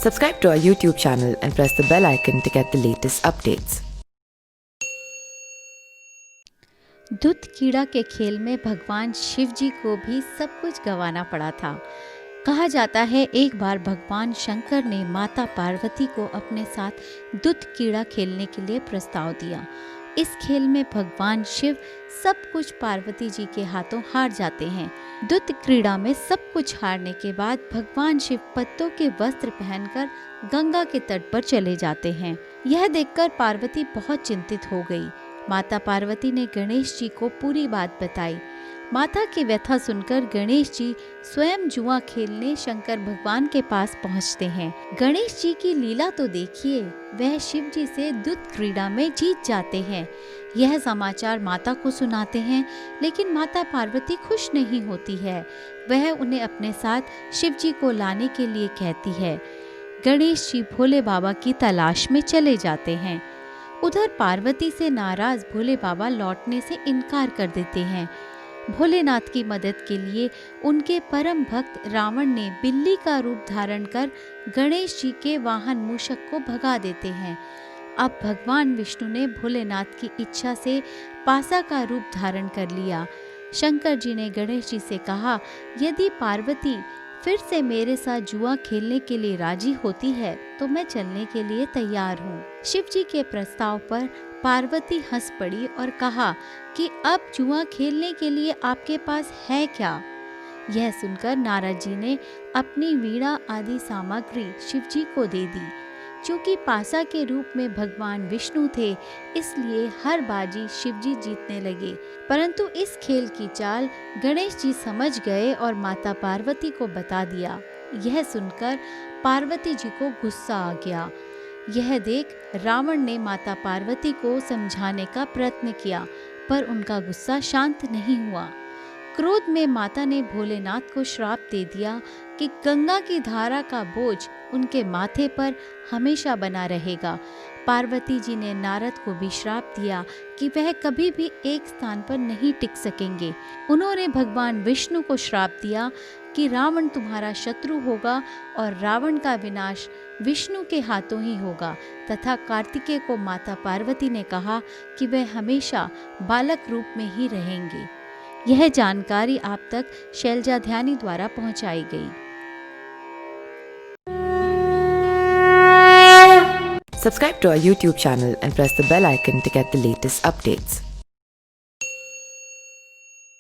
Subscribe to our YouTube channel and press the bell icon to get the latest updates. दूत कीड़ा के खेल में भगवान शिव जी को भी सब कुछ गंवाना पड़ा था। कहा जाता है एक बार भगवान शंकर ने माता पार्वती को अपने साथ दूत कीड़ा खेलने के लिए प्रस्ताव दिया। इस खेल में भगवान शिव सब कुछ पार्वती जी के हाथों हार जाते हैं। दूत क्रीड़ा में सब कुछ हारने के बाद भगवान शिव पत्तों के वस्त्र पहनकर गंगा के तट पर चले जाते हैं। यह देखकर पार्वती बहुत चिंतित हो गई। माता पार्वती ने गणेश जी को पूरी बात बताई। माता की व्यथा सुनकर गणेश जी स्वयं जुआ खेलने शंकर भगवान के पास पहुंचते हैं। गणेश जी की लीला तो देखिए, वह शिव जी से दूत क्रीड़ा में जीत जाते हैं। यह समाचार माता को सुनाते हैं, लेकिन माता पार्वती खुश नहीं होती है। वह उन्हें अपने साथ शिव जी को लाने के लिए कहती है। गणेश जी भोले बाबा की तलाश में चले जाते हैं। उधर पार्वती से नाराज भोले बाबा लौटने से इनकार कर देते हैं। भोलेनाथ की मदद के लिए उनके परम भक्त रावण ने बिल्ली का रूप धारण कर गणेश जी के वाहन मूषक को भगा देते हैं। अब भगवान विष्णु ने भोलेनाथ की इच्छा से पासा का रूप धारण कर लिया। शंकर जी ने गणेश जी से कहा, यदि पार्वती फिर से मेरे साथ जुआ खेलने के लिए राजी होती है तो मैं चलने के लिए तैयार हूँ। शिव जी के प्रस्ताव पर पार्वती हंस पड़ी और कहा कि अब जुआ खेलने के लिए आपके पास है क्या? यह सुनकर नारद जी ने अपनी वीणा आदि सामग्री शिव जी को दे दी। चूंकि पासा के रूप में भगवान विष्णु थे, इसलिए हर बाजी शिव जी जीतने लगे। परंतु इस खेल की चाल गणेश जी समझ गए और माता पार्वती को बता दिया। यह सुनकर पार्वती जी को गुस्सा आ गया। यह देख रावण ने माता पार्वती को समझाने का प्रयत्न किया, पर उनका गुस्सा शांत नहीं हुआ। क्रोध में माता ने भोलेनाथ को श्राप दे दिया कि गंगा की धारा का बोझ उनके माथे पर हमेशा बना रहेगा। पार्वती जी ने नारद को भी श्राप दिया कि वह कभी भी एक स्थान पर नहीं टिक सकेंगे। उन्होंने भगवान विष्णु को श्राप दिया कि रावण तुम्हारा शत्रु होगा और रावण का विनाश विष्णु के हाथों ही होगा। तथा कार्तिकेय को माता पार्वती ने कहा कि वह हमेशा बालक रूप में ही रहेंगे। यह जानकारी आप तक शैलजा ध्यानी द्वारा पहुंचाई गई। Subscribe to our YouTube channel and press the bell icon to get the latest updates.